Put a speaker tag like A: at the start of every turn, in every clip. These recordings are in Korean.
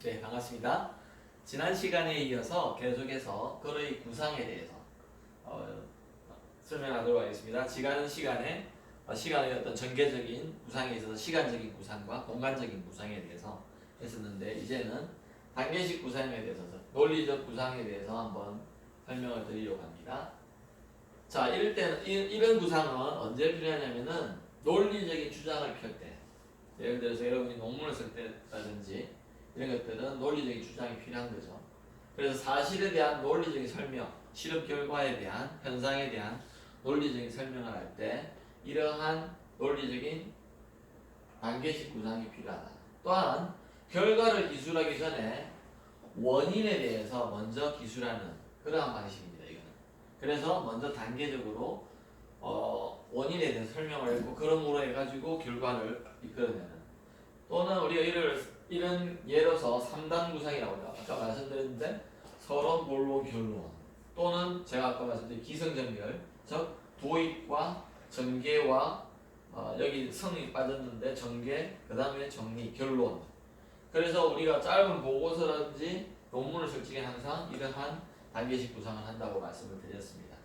A: 네, 반갑습니다. 지난 시간에 이어서 계속해서 글의 구상에 대해서 어, 설명하도록 하겠습니다. 지난 시간에 시간의 어떤 전개적인 구상에 있어서 시간적인 구상과 공간적인 구상에 대해서 했었는데 이제는 단계식 구상에 대해서 논리적 구상에 대해서 한번 설명을 드리려고 합니다. 자, 이럴 때는 이런 구상은 언제 필요하냐면은 논리적인 주장을 펼 때, 예를 들어서 여러분이 논문을 쓸 때라든지 이런 것들은 논리적인 주장이 필요한 거죠. 그래서 사실에 대한 논리적인 설명, 실험 결과에 대한 현상에 대한 논리적인 설명을 할 때 이러한 논리적인 단계식 구상이 필요하다. 또한 결과를 기술하기 전에 원인에 대해서 먼저 기술하는 그러한 방식입니다. 이거는. 그래서 먼저 단계적으로 원인에 대해서 설명을 했고 그러므로 해가지고 결과를 이끌어내는 또는 우리가 이런 예로서 3단 구상이라고 아까 말씀드렸는데 서론, 본론, 결론 또는 제가 아까 말씀드린 기성정렬 즉 도입과 전개와 여기 성이 빠졌는데 전개 그 다음에 정리, 결론 그래서 우리가 짧은 보고서라든지 논문을 쓸 적에 항상 이러한 단계식 구상을 한다고 말씀을 드렸습니다.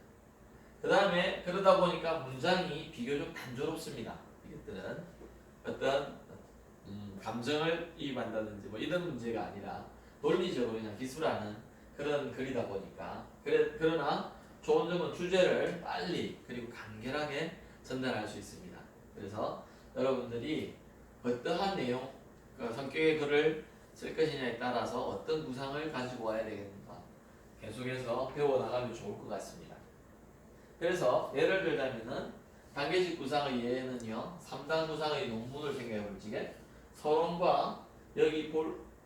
A: 그 다음에 그러다 보니까 문장이 비교적 단조롭습니다. 이것들은 어떤 감정을 이입한다든지 뭐 이런 문제가 아니라 논리적으로 그냥 기술하는 그런 글이다 보니까 그러나 좋은 점은 주제를 빨리 그리고 간결하게 전달할 수 있습니다. 그래서 여러분들이 어떠한 내용 성격의 글을 쓸 것이냐에 따라서 어떤 구상을 가지고 와야 되겠는가 계속해서 배워나가면 좋을 것 같습니다. 그래서 예를 들자면은 단계식 구상의 예에는요 3단 구상의 논문을 생각해 볼 적에 서론과 여기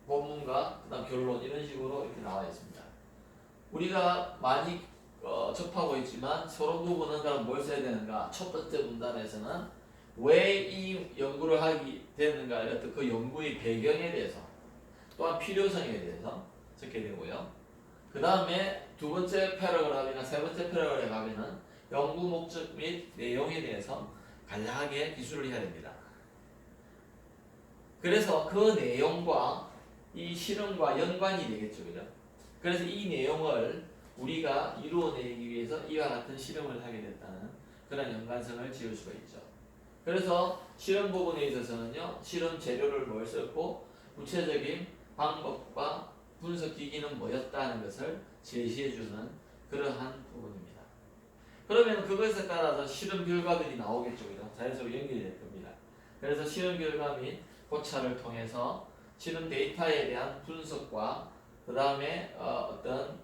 A: 본문과 그다음 결론 이런 식으로 이렇게 나와 있습니다. 우리가 많이 접하고 있지만 서론 부분은 그럼 뭘 써야 되는가? 첫 번째 문단에서는 왜 이 연구를 하게 됐는가? 어떤 그 연구의 배경에 대해서 또한 필요성에 대해서 적게 되고요. 그 다음에 두 번째 패러그래프나 세 번째 패러그래프에 가면은 연구 목적 및 내용에 대해서 간략하게 기술을 해야 됩니다. 그래서 그 내용과 이 실험과 연관이 되겠죠. 그죠? 그래서 이 내용을 우리가 이루어내기 위해서 이와 같은 실험을 하게 됐다는 그런 연관성을 지을 수가 있죠. 그래서 실험 부분에 있어서는요, 실험 재료를 뭘 썼고, 구체적인 방법과 분석 기기는 뭐였다는 것을 제시해주는 그러한 부분입니다. 그러면 그것에 따라서 실험 결과들이 나오겠죠. 그죠? 자연스럽게 연결이 될 겁니다. 그래서 실험 결과 및 고찰을 통해서 실험 데이터에 대한 분석과 그 다음에 어떤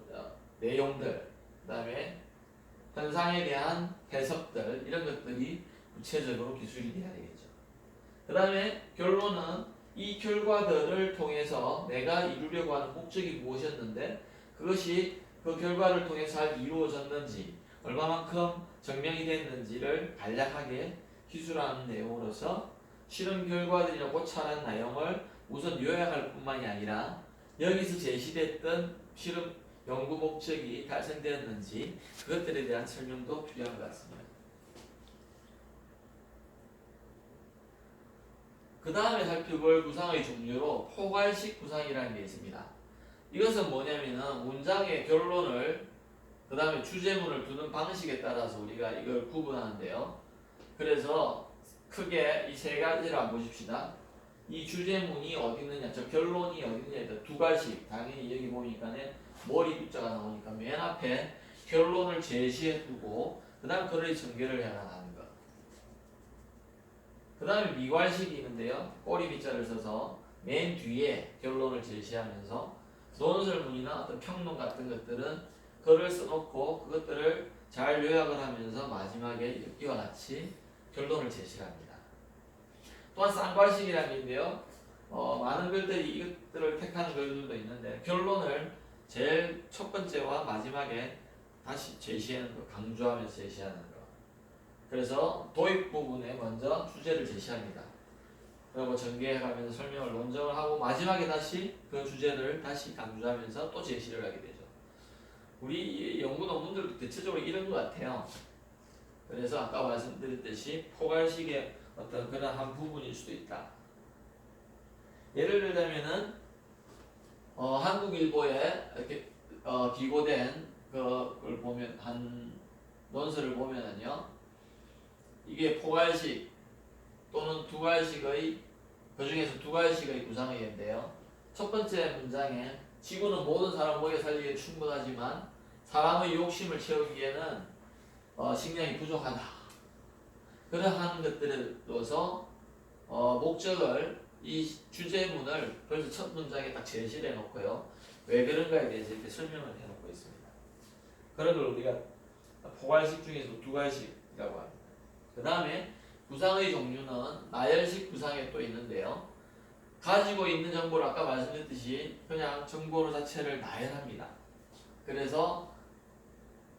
A: 내용들, 그 다음에 현상에 대한 해석들 이런 것들이 구체적으로 기술이 돼야 되겠죠. 그 다음에 결론은 이 결과들을 통해서 내가 이루려고 하는 목적이 무엇이었는데 그것이 그 결과를 통해서 잘 이루어졌는지 얼마만큼 증명이 됐는지를 간략하게 기술하는 내용으로서 실험 결과들이나 고찰한 내용을 우선 요약할 뿐만이 아니라 여기서 제시됐던 실험 연구 목적이 달성되었는지 그것들에 대한 설명도 필요한 것 같습니다. 그 다음에 살펴볼 구상의 종류로 포괄식 구상이라는 게 있습니다. 이것은 뭐냐면은 문장의 결론을 그 다음에 주제문을 두는 방식에 따라서 우리가 이걸 구분하는데요. 그래서 크게 이 세 가지를 한번 보십시다. 이 주제문이 어디 있느냐, 저 결론이 어디 있느냐, 두 가지. 당연히 여기 보니까 머리 숫자가 나오니까 맨 앞에 결론을 제시해 두고 그 다음 그를 전개를 해나가는 것. 그 다음에 미괄식이 있는데요. 꼬리 밑자를 써서 맨 뒤에 결론을 제시하면서 논설문이나 어떤 평론 같은 것들은 글을 써놓고 그것들을 잘 요약을 하면서 마지막에 이와 같이 결론을 제시합니다. 또한 쌍괄식이라는 게 있는데요. 많은 글들이 이것들을 택하는 글들도 있는데 결론을 제일 첫 번째와 마지막에 다시 제시하는 거, 강조하면서 제시하는 거. 그래서 도입 부분에 먼저 주제를 제시합니다. 그리고 전개해가면서 설명을 논정을 하고 마지막에 다시 그 주제를 다시 강조하면서 또 제시를 하게 되죠. 우리 연구 논문들도 대체적으로 이런 것 같아요. 그래서 아까 말씀드렸듯이 포괄식의 어떤 그런 한 부분일 수도 있다. 예를 들자면은 한국일보에 이렇게 기고된 그걸 보면 한 논설을 보면은요, 이게 포괄식 또는 두괄식의 그 중에서 두괄식의 구상의인데요. 첫 번째 문장에 지구는 모든 사람 먹여 살리기에 충분하지만 사람의 욕심을 채우기에는 식량이 부족하다. 그러한 것들로서 목적을 이 주제문을 벌써 첫 문장에 딱 제시를 해놓고요. 왜 그런가에 대해서 이렇게 설명을 해놓고 있습니다. 그런 걸 우리가 포괄식 중에서 두괄식이라고 합니다. 그 다음에 구상의 종류는 나열식 구상에 또 있는데요. 가지고 있는 정보를 아까 말씀드렸듯이 그냥 정보 자체를 나열합니다. 그래서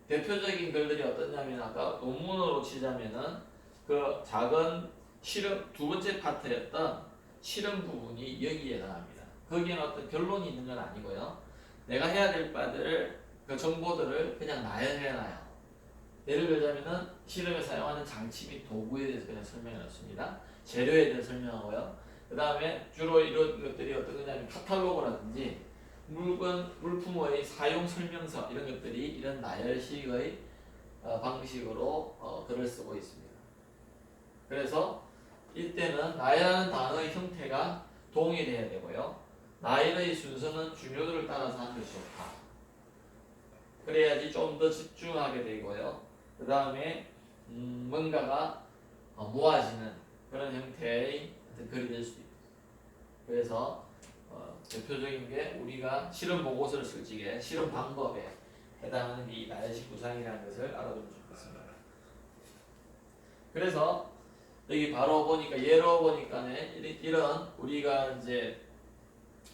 A: 대표적인 글들이 어떠냐면 아까 논문으로 치자면은 그 작은 실험 두 번째 파트였던 실험 부분이 여기에 해당합니다. 거기에는 어떤 결론이 있는 건 아니고요. 내가 해야 될 바들을 그 정보들을 그냥 나열해놔요. 예를 들자면은 실험에 사용하는 장치 및 도구에 대해서 그냥 설명해 놨습니다. 재료에 대해서 설명하고요. 그 다음에 주로 이런 것들이 어떤 거냐면 카탈로그라든지 물품의 사용 설명서 이런 것들이 이런 나열식의 방식으로 글을 쓰고 있습니다. 그래서 이때는 나열하는 단어의 형태가 동일해야 되고요. 나열의 순서는 중요도를 따라서 하는 것이 좋다. 그래야지 좀 더 집중하게 되고요. 그 다음에 뭔가가 모아지는 그런 형태의 글이 될 수도 있습니다. 그래서 대표적인 게 우리가 실험 보고서를 쓸 적에 실험 방법에 해당하는 이 나열식 구상이라는 것을 알아두면 좋겠습니다. 그래서 여기 바로 보니까 예로 보니까는 이런 우리가 이제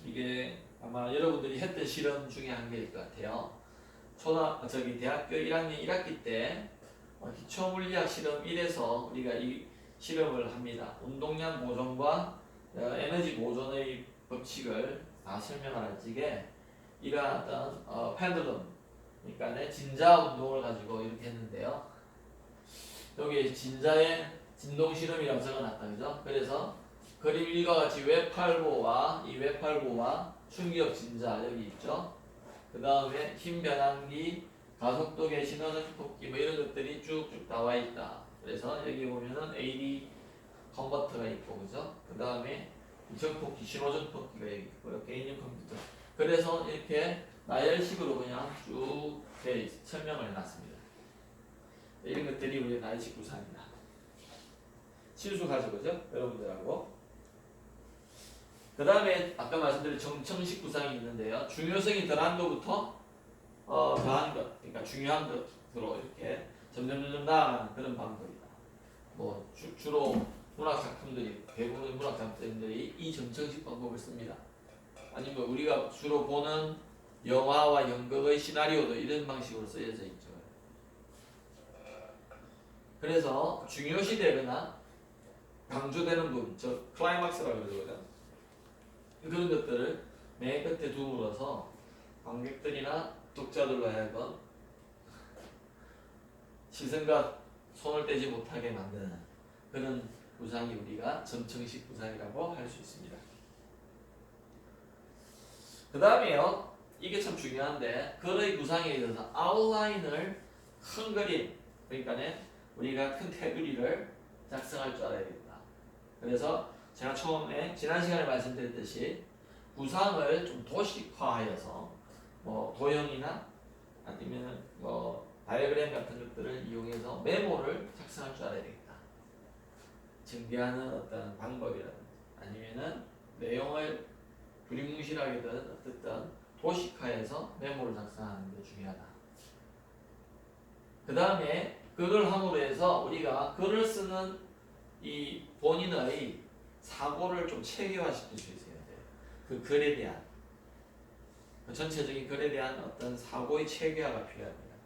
A: 이게 아마 여러분들이 했던 실험 중에 한 개일 것 같아요. 대학교 1학년 1학기 때 기초물리학 실험 1에서 우리가 이 실험을 합니다. 운동량 보존과 에너지 보존의 법칙을 다 설명할 적에 이러한 어떤 펜들럼, 그러니까 진자 운동을 가지고 이렇게 했는데요. 여기 진자의 진동 실험이라고 적어놨다, 그죠? 그래서 그림 1과 같이 외팔고와 이 외팔고와 충격 진자 여기 있죠. 그 다음에 힘 변환기, 가속도계, 신호등 토끼 뭐 이런 것들이 쭉쭉 나와 있다. 그래서 여기 보면은 AD 컨버터가 있고, 그죠? 그 다음에 전폭기, 신호전폭기가 있고요. 개인용 컴퓨터. 그래서 이렇게 나열식으로 그냥 쭉 설명을 해놨습니다. 이런 것들이 우리 나열식 구상입니다. 친숙하죠, 그죠? 여러분들하고. 그 다음에 아까 말씀드린 정청식 구상이 있는데요. 중요성이 덜한 것부터 더한 것, 그러니까 중요한 것으로 이렇게 점점 나아가는 그런 방법이다. 뭐 주로 문학 작품들이 대부분의 문학 작품들이 이 정청식 방법을 씁니다. 아니면 우리가 주로 보는 영화와 연극의 시나리오도 이런 방식으로 쓰여져 있죠. 그래서 중요시되거나 강조되는 부분, 즉 클라이막스라고 그러거든요. 그런 것들을 맨 끝에 두므로서 관객들이나 독자들로 하여금 시선과 손을 떼지 못하게 만드는 그런 구상이 우리가 점청식 구상이라고 할 수 있습니다. 그 다음에요, 이게 참 중요한데 글의 구상에 있어서 아웃라인을 큰 그림, 그러니까 우리가 큰 테두리를 작성할 줄 알아야 됩니다. 그래서 제가 처음에 지난 시간에 말씀드렸듯이 구상을 좀 도식화하여서 뭐 도형이나 아니면 뭐 다이어그램 같은 것들을 이용해서 메모를 작성할 줄 알아야 되겠다. 증기하는 어떤 방법이라든지 아니면은 내용을 두리뭉실하게든 어쨌든 도식화해서 메모를 작성하는 게 중요하다. 그 다음에 그걸 함으로 해서 우리가 글을 쓰는 이 본인의 사고를 좀 체계화시킬 수 있어야 돼요. 그 글에 대한 그 전체적인 글에 대한 어떤 사고의 체계화가 필요합니다.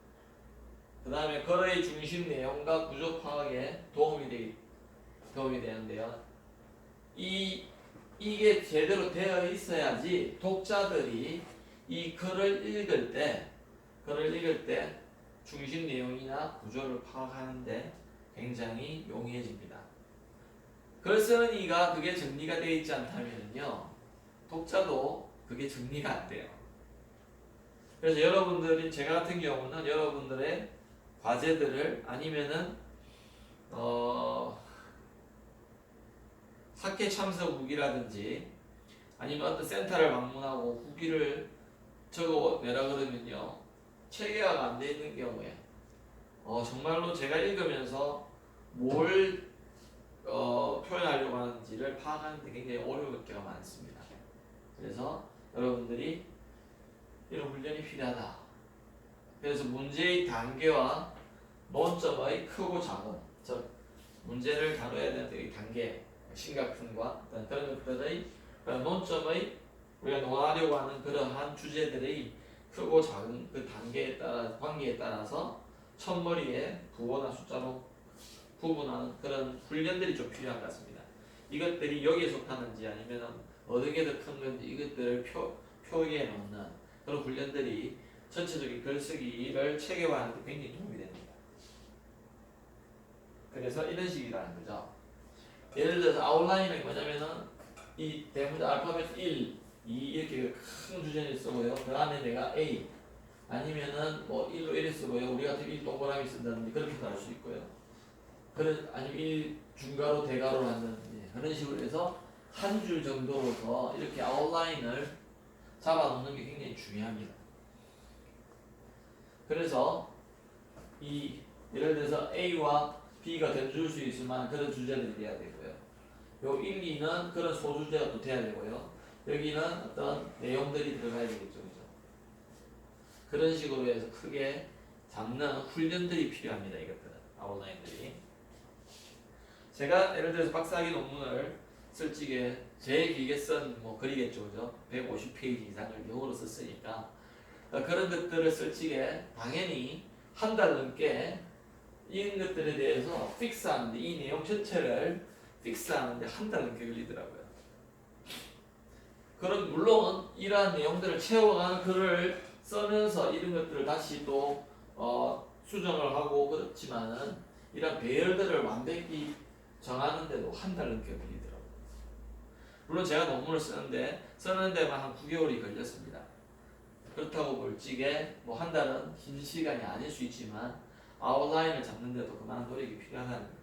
A: 그 다음에 글의 중심 내용과 구조 파악에 도움이 되는데요. 이게 제대로 되어 있어야지 독자들이 이 글을 읽을 때 중심 내용이나 구조를 파악하는데 굉장히 용이해집니다. 글 쓰는 이가 그게 정리가 되어 있지 않다면요, 독자도 그게 정리가 안 돼요. 그래서 여러분들이 제가 같은 경우는 여러분들의 과제들을 아니면은 학회 참석 후기라든지 아니면 어떤 센터를 방문하고 후기를 적어 내라 그러면요 체계화가 안 돼 있는 경우에 정말로 제가 읽으면서 뭘 표현하려고 하는지를 파악하는 데 굉장히 어려울 때가 많습니다. 그래서 여러분들이 이런 훈련이 필요하다. 그래서 문제의 단계와 논점의 크고 작은, 즉 문제를 다뤄야 되는 이 단계, 심각성과 그런 것들의 논점의 우리가 논하려고 하는 그러한 주제들의 크고 작은 그 단계에 따라 관계에 따라서 첫머리에 부호나 숫자로 구분하는 그런 훈련들이 좀 필요한 것 같습니다. 이것들이 여기에 속하는지 아니면 어느 게 더 큰 건지 이것들을 표기해 놓는 그런 훈련들이 전체적인 글쓰기를 체계화하는 데 굉장히 도움이 됩니다. 그래서 이런 식이라는 거죠. 예를 들어서 아웃라인은 뭐냐면은 이 대문자 알파벳 1, 2 이렇게 큰 주제를 쓰고요. 그 안에 내가 A 아니면은 뭐 1로 1을 쓰고요. 우리 같은 1 동그라미 쓴다든지 그렇게도 할 수 있고요. 그런 아니면 1 중괄호 대괄호를 한다든지 그런 식으로 해서 한 줄 정도로서 이렇게 아웃라인을 잡아놓는 게 굉장히 중요합니다. 그래서 이 예를 들어서 A와 B가 던질 수 있을 만한 그런 주제들이 돼야 되고요. 요 1, 2는 그런 소주제가 또 돼야 되고요. 여기는 어떤 내용들이 들어가야 되겠죠. 그죠? 그런 식으로 해서 크게 잡는 훈련들이 필요합니다. 이것들은 아웃라인들이. 제가 예를 들어서 박사학위 논문을 쓸 적에 제일 길게 쓴 뭐 글이겠죠. 그죠? 150페이지 이상을 영어로 썼으니까 그런 것들을 쓸 적에 당연히 한 달 넘게 이런 것들에 대해서 픽스하는데 이 내용 전체를 픽스하는데 한 달 넘게 걸리더라고요. 그럼 물론 이러한 내용들을 채워가는 글을 쓰면서 이런 것들을 다시 또 수정을 하고 그렇지만은 이런 배열들을 완벽히 정하는데도 한 달 넘게 걸리더라고요. 물론 제가 논문을 쓰는 데만 한 9개월이 걸렸습니다. 그렇다고 볼 적에 뭐 한 달은 긴 시간이 아닐 수 있지만 아웃라인을 잡는데도 그만한 노력이 필요하다는 거예요.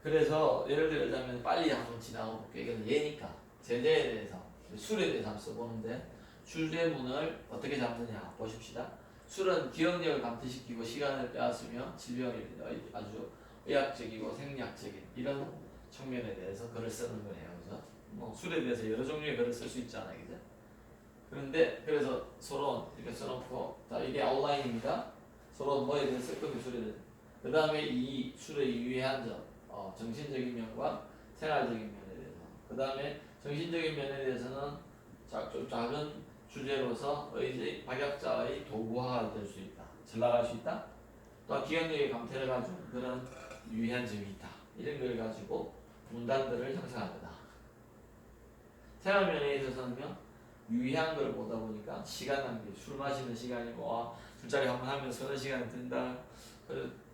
A: 그래서 예를 들자면 빨리 한번 지나가 볼게요. 이건 예니까 제재에 대해서 술에 대해서 한번 써보는데 주제문을 어떻게 잡느냐 보십시다. 술은 기억력을 감퇴시키고 시간을 빼앗으며 질병에 아주 의학적이고 생리학적인 이런 측면에 대해서 글을 쓰는 거예요. 그죠? 뭐 술에 대해서 여러 종류의 글을 쓸 수 있잖아요. 그죠? 그런데 그래서 서론 이렇게 써놓고 자 이게 아웃라인입니다. 서론 뭐에 대해서 쓸 건지 술에 대해서 그 다음에 이 술의 유의한 점 정신적인 면과 생활적인 면에 대해서 그 다음에 정신적인 면에 대해서는 좀 작은 주제로서 의지 박약자의 도구화가 될 수 있다. 잘 나갈 수 있다. 또 기억력의 감퇴를 가지고 그런 유의한 점이 있다. 이런 걸 가지고 문단들을 형성할 거다. 생활면에 있어서는요. 유의한 걸 보다 보니까 시간 낭비, 술 마시는 시간이고 술자리 한번 하면 서너 시간 든다.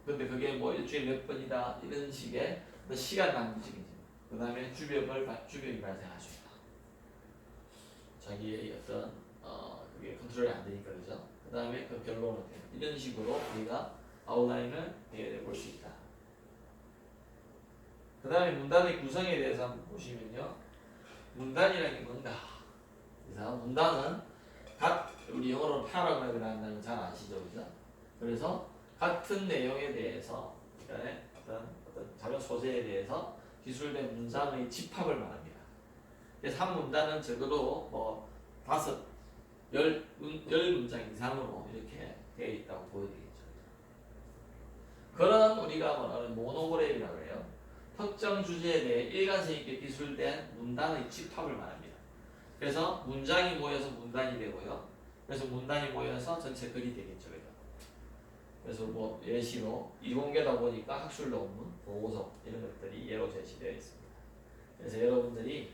A: 근데 그게 뭐 일주일에 몇 번이다 이런 식의 시간 낭비적이죠. 그 다음에 주벽이 발생할 수 있다. 자기의 어떤 그게 컨트롤이 안 되니까 그죠. 그 다음에 그 결론은 이런 식으로 우리가 아웃라인을 대해 볼 수 있다. 그 다음에 문단의 구성에 대해서 한번 보시면요. 문단이라는 게 뭔가? 그래서 문단은 우리 영어로 패러그래프라고 한다는 걸 잘 아시죠, 그죠? 그래서 같은 내용에 대해서 어떤 작은 소재에 대해서 기술된 문장의 집합을 말합니다. 그래서 한 문단은 적어도 뭐 10 문장 이상으로 이렇게 되어 있다고 보여드리겠죠. 그런 우리가 말하는 모노그램이라고 해요. 특정 주제에 대해 일관성 있게 기술된 문단의 집합을 말합니다. 그래서 문장이 모여서 문단이 되고요. 그래서 문단이 모여서 전체 글이 되겠죠. 그래서 뭐 예시로 이공계다 보니까 학술 논문, 보고서 이런 것들이 예로 제시되어 있습니다. 그래서 여러분들이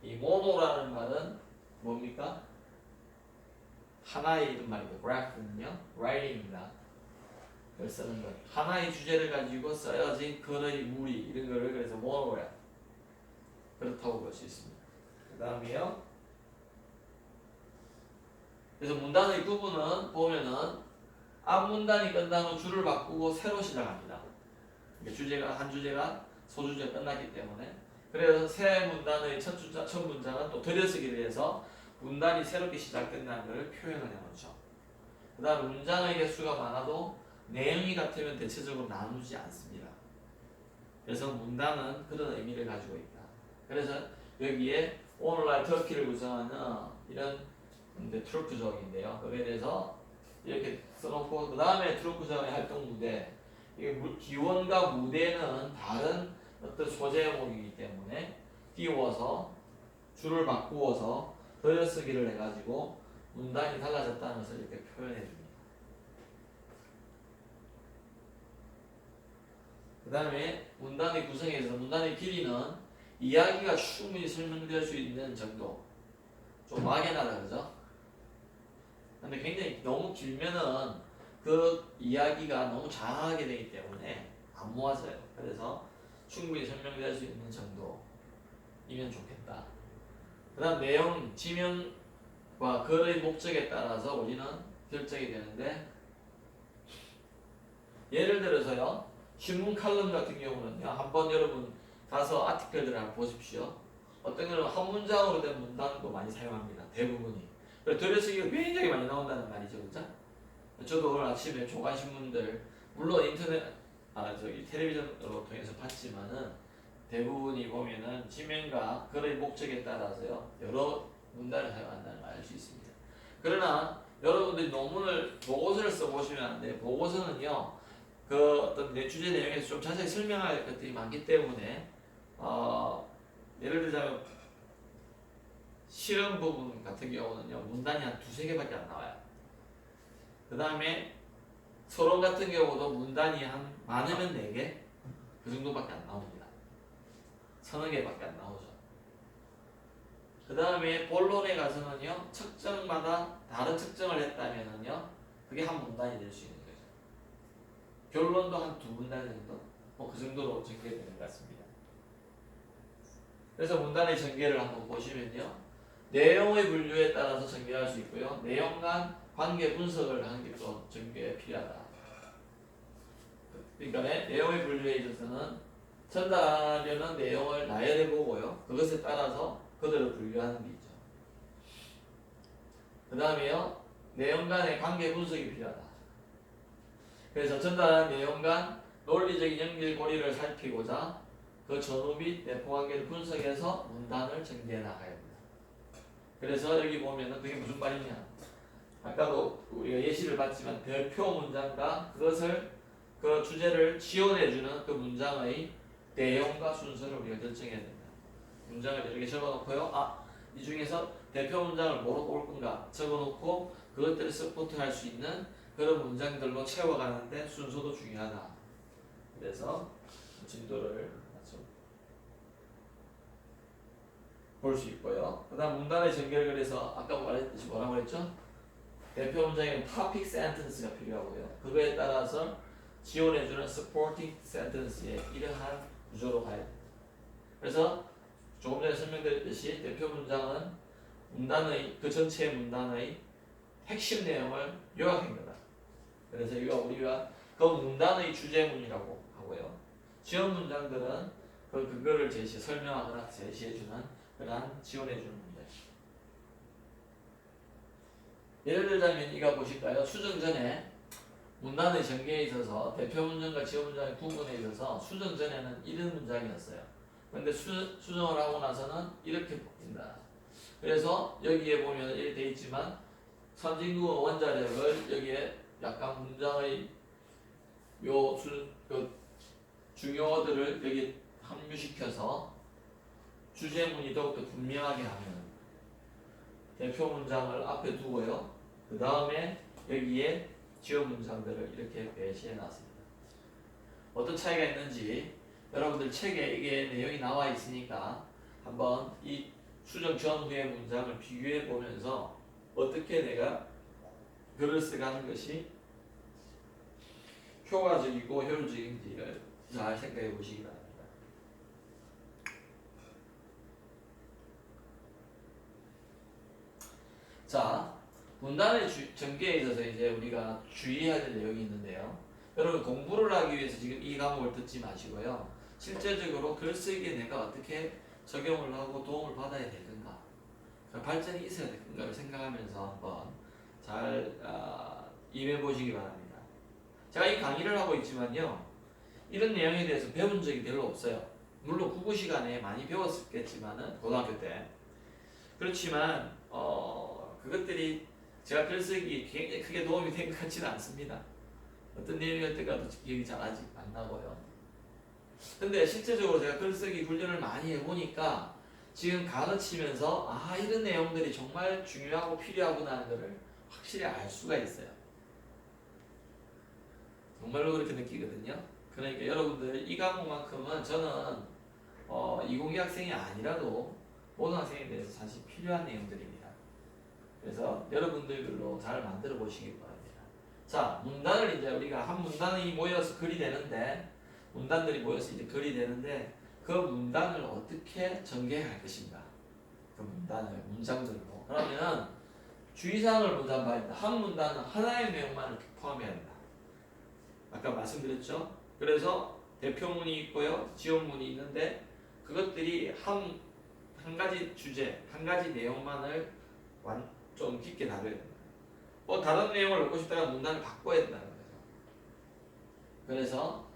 A: 이 모노라는 말은 뭡니까? 하나의 이런 말이고 graph는요, writing입니다. 글 쓰는 것. 하나의 주제를 가지고 써야지 글의 무리 이런 거를 그래서 모노그래프 그렇다고 볼 수 있습니다. 다음에요. 그래서 문단의 구분은 보면은 앞 문단이 끝난 후 줄을 바꾸고 새로 시작합니다. 주제가 한 주제가 소주제 끝났기 때문에 그래서 새 문단의 첫 문장은 또 들여쓰기를 해서 문단이 새롭게 시작된다는 것을 표현을 해놓죠. 그 다음 문장의 개수가 많아도 내용이 같으면 대체적으로 나누지 않습니다. 그래서 문단은 그런 의미를 가지고 있다. 그래서 여기에 오늘날 터키를 구성하는 이런 트루프족인데요. 거기에 대해서 이렇게 써놓고 그 다음에 트루프족의 활동 무대 기원과 무대는 다른 어떤 소제목이기 때문에 띄워서 줄을 바꾸어서 들여쓰기를 해가지고 문단이 달라졌다는 것을 이렇게 표현해 줍니다. 그 다음에 문단의 구성에서 문단의 길이는 이야기가 충분히 설명될 수 있는 정도. 좀 막연하다 그죠? 근데 굉장히 너무 길면은 그 이야기가 너무 장하게 되기 때문에 안 모아져요. 그래서 충분히 설명될 수 있는 정도이면 좋겠다. 그 다음 내용, 지명과 글의 목적에 따라서 우리는 결정이 되는데 예를 들어서요. 신문 칼럼 같은 경우는요. 한번 여러분 가서 아티클들을 한번 보십시오. 어떤 경우는 한 문장으로 된 문단도 많이 사용합니다. 대부분이. 들여쓰기가 굉장히 많이 나온다는 말이죠. 그죠? 저도 오늘 아침에 조간신문들 물론 인터넷 텔레비전으로 통해서 봤지만은 대부분이 보면은 지명과 글의 목적에 따라서요. 여러 문단을 사용한다는 걸 알 수 있습니다. 그러나 여러분들이 논문을 보고서를 써보시면 안 돼요. 보고서는요. 그 어떤 내 주제 내용에서 좀 자세히 설명할 것들이 많기 때문에 예를 들자면 실험 부분 같은 경우는요 문단이 한 두세 개밖에 안 나와요. 그 다음에 서론 같은 경우도 문단이 한 많으면 4개 그 정도밖에 안 나옵니다. 서너 개밖에 안 나오죠. 그 다음에 본론에 가서는요 측정마다 다른 측정을 했다면은요 그게 한 문단이 될 수 있는 거죠. 결론도 한 2문단 정도 그 정도로 전개되는 것 같습니다. 그래서 문단의 전개를 한번 보시면요 내용의 분류에 따라서 전개할 수 있고요 내용 간 관계 분석을 하는 게 또 전개에 필요하다. 그러니까 내용의 분류에 있어서는 전달하려는 내용을 나열해 보고요 그것에 따라서 그들을 분류하는 게 있죠. 그 다음에요 내용 간의 관계 분석이 필요하다. 그래서 전달하는 내용 간 논리적인 연결고리를 살피고자 그 전후 및 내포관계를 분석해서 문단을 전개해 나가야 합니다. 그래서 여기 보면은 그게 무슨 말이냐 아까도 우리가 예시를 봤지만 대표 문장과 그것을 그 주제를 지원해주는 그 문장의 내용과 순서를 우리가 결정해야 됩니다. 문장을 이렇게 적어놓고요 이 중에서 대표 문장을 뭐로 꼽을 건가 적어놓고 그것들을 서포트할 수 있는 그런 문장들로 채워가는데 순서도 중요하다. 그래서 진도를 볼 수 있고요. 그 다음 문단의 전개를 그래서 아까 말했듯이 뭐라고 했죠? 대표 문장에는 topic sentence가 필요하고요. 그거에 따라서 지원해주는 supporting sentence의 이러한 구조로 가야 됩니다. 그래서 조금 전에 설명드렸듯이 대표 문장은 문단의 그 전체의 문단의 핵심 내용을 요약한 거다. 그래서 우리가 그 문단의 주제문이라고 하고요. 지원 문장들은 그 근거를 설명하거나 제시해주는 그러한 지원해주는 문제. 예를 들자면 이거 보실까요? 수정 전에 문단의 전개에 있어서 대표 문장과 지원 문장의 구분에 있어서 수정 전에는 이런 문장이었어요. 그런데 수정을 하고 나서는 이렇게 바뀐다. 그래서 여기에 보면 이렇게 되어 있지만 선진국 원자력을 여기에 약간 문장의 중요어들을 여기 합류시켜서 주제문이 더욱더 분명하게 하면 대표 문장을 앞에 두고요. 그 다음에 여기에 지원 문장들을 이렇게 배치해 놨습니다. 어떤 차이가 있는지 여러분들 책에 이게 내용이 나와 있으니까 한번 이 수정 전후의 문장을 비교해 보면서 어떻게 내가 글을 써가는 것이 효과적이고 효율적인지를 잘 생각해 보시기 바랍니다. 자, 문단의 전개에 있어서 이제 우리가 주의해야 될 내용이 있는데요. 여러분 공부를 하기 위해서 지금 이 과목을 듣지 마시고요. 실제적으로 글쓰기에 내가 어떻게 적용을 하고 도움을 받아야 되는가, 발전이 있어야 되는가를 생각하면서 한번 잘 임해 보시기 바랍니다. 제가 이 강의를 하고 있지만요, 이런 내용에 대해서 배운 적이 별로 없어요. 물론 국어 시간에 많이 배웠겠지만은 고등학교 때. 그렇지만 그것들이 제가 글쓰기에 굉장히 크게 도움이 된 것 같지는 않습니다. 어떤 내용이었던가도 기억이 잘 아직 안 나고요. 근데 실제적으로 제가 글쓰기 훈련을 많이 해보니까 지금 가르치면서 이런 내용들이 정말 중요하고 필요하구나 하는 것을 확실히 알 수가 있어요. 정말로 그렇게 느끼거든요. 그러니까 여러분들 이 과목만큼은 저는 2020 학생이 아니라도 모든 학생에 대해서 사실 필요한 내용들입니다. 그래서 여러분들로 잘 만들어 보시기 바랍니다. 자, 문단을 이제 우리가 한 문단이 모여서 글이 되는데, 문단들이 모여서 이제 글이 되는데, 그 문단을 어떻게 전개할 것인가? 그 문단을 문장들로. 그러면 주의사항을 먼저 한번 봐야 된다. 한 문단은 하나의 내용만을 포함해야 한다. 아까 말씀드렸죠? 그래서 대표문이 있고요, 지원문이 있는데, 그것들이 한 가지 주제, 한 가지 내용만을 좀 깊게 다뤄야 된다. 다른 내용을 넣고 싶다가 문단을 바꿔야 된다는 거죠. 그래서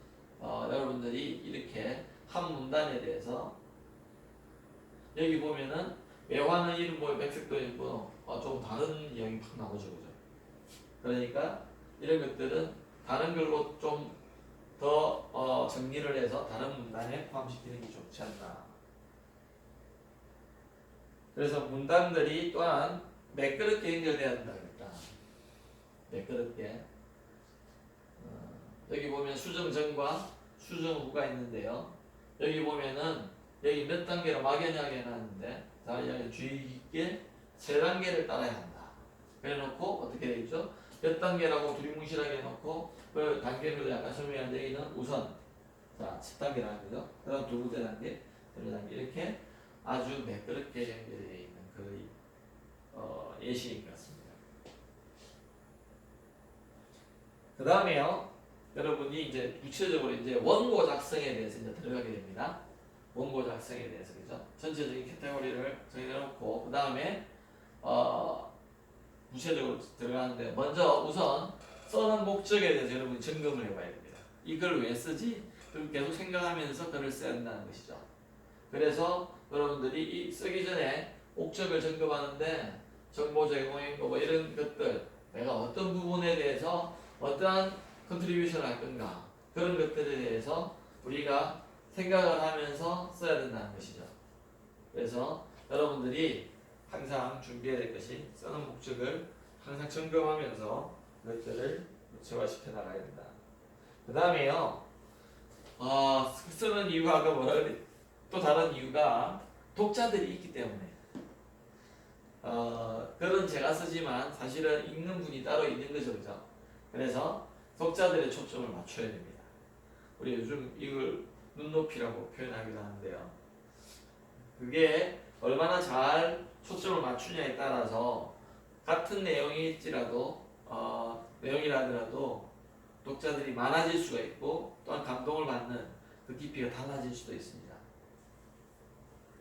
A: 여러분들이 이렇게 한 문단에 대해서 여기 보면은 매화는 이름 보여 백색도 있고 좀 다른 내용이 팍 나오죠, 그죠? 그러니까 이런 것들은 다른 걸로 좀 더 정리를 해서 다른 문단에 포함시키는 게 좋지 않나. 그래서 문단들이 또한 매끄럽게 연결돼야 된다 그랬다. 매끄럽게. 여기 보면 수정 전과 수정 후가 있는데요. 여기 보면은 여기 몇 단계로 막연하게 해놨는데, 자, 주의 깊게 세 단계를 따라야 한다. 그래놓고 어떻게 되어 있죠? 몇 단계라고 두리뭉실하게 해놓고 그 단계를 약간 설명하는데, 여기는 우선 자 10단계라는 거죠. 그 다음 두 번째 단계, 세 번째 단계, 이렇게 아주 매끄럽게 연결되어 있는 그 예시인 것 같습니다. 그 다음에요, 여러분이 이제 구체적으로 이제 원고 작성에 대해서 이제 들어가게 됩니다. 원고 작성에 대해서, 그죠? 전체적인 카테고리를 정해놓고 그 다음에 구체적으로 들어가는데, 먼저 우선 써는 목적에 대해서 여러분이 점검을 해봐야 됩니다. 이 글을 왜 쓰지? 그리고 계속 생각하면서 글을 써야 한다는 것이죠. 그래서 여러분들이 이 쓰기 전에 목적을 점검하는데, 정보 제공인 거 뭐 이런 것들, 내가 어떤 부분에 대해서 어떠한 컨트리뷰션을 할 건가, 그런 것들에 대해서 우리가 생각을 하면서 써야 된다는 것이죠. 그래서 여러분들이 항상 준비해야 될 것이 쓰는 목적을 항상 점검하면서 그것들을 구체화시켜 나가야 된다. 그 다음에요, 쓰는 이유가 아까 뭐라 그랬, 또 다른 이유가 독자들이 있기 때문에. 글은 제가 쓰지만 사실은 읽는 분이 따로 있는 거죠, 그죠? 그래서 독자들의 초점을 맞춰야 됩니다. 우리 요즘 이걸 눈높이라고 표현하기도 하는데요. 그게 얼마나 잘 초점을 맞추냐에 따라서 같은 내용일지라도 내용이라더라도 독자들이 많아질 수가 있고, 또한 감동을 받는 그 깊이가 달라질 수도 있습니다.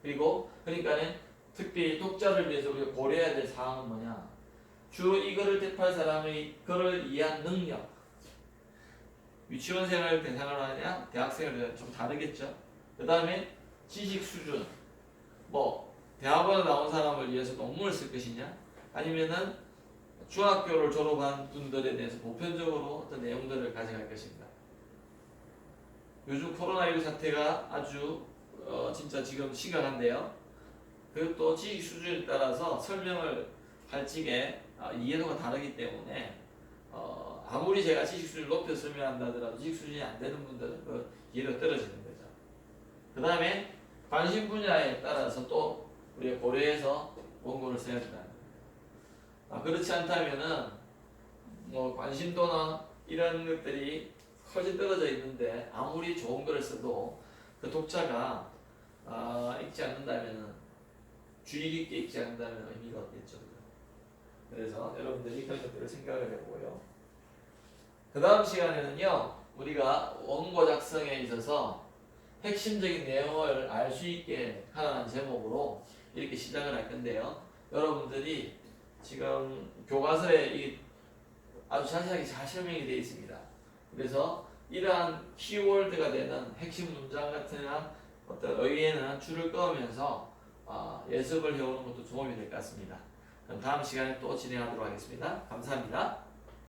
A: 그리고 그러니까는 특별히 독자를 위해서 우리가 고려해야 될 사항은 뭐냐? 주로 이거를 접할 사람의 그를 이해한 능력. 유치원 생활을 대상으로 하냐, 대학생을 좀 다르겠죠. 그 다음에 지식 수준. 대학원에 나온 사람을 위해서 논문을 쓸 것이냐, 아니면은 중학교를 졸업한 분들에 대해서 보편적으로 어떤 내용들을 가져갈 것인가. 요즘 코로나19 사태가 아주 진짜 지금 심각한데요. 그것도 지식 수준에 따라서 설명을 할 적에 이해도가 다르기 때문에 아무리 제가 지식 수준을 높여서 설명한다 하더라도 지식 수준이 안 되는 분들은 그 이해도가 떨어지는 거죠. 그 다음에 관심 분야에 따라서 또 우리가 고려해서 원고를 써야 된다. 그렇지 않다면은 관심도나 이런 것들이 커지 떨어져 있는데 아무리 좋은 글을 써도 그 독자가 읽지 않는다면은, 주의 깊게 읽지 않는다면 의미가 없겠죠. 그래서 여러분들이 그런 것들을 생각을 해보고요. 그 다음 시간에는요, 우리가 원고 작성에 있어서 핵심적인 내용을 알 수 있게 하라는 제목으로 이렇게 시작을 할 건데요. 여러분들이 지금 교과서에 이 아주 자세하게 잘 설명이 되어 있습니다. 그래서 이러한 키워드가 되는 핵심 문장 같은 어떤 의의에는 줄을 그으면서 예습을 해오는 것도 도움이 될 것 같습니다. 그럼 다음 시간에 또 진행하도록 하겠습니다. 감사합니다.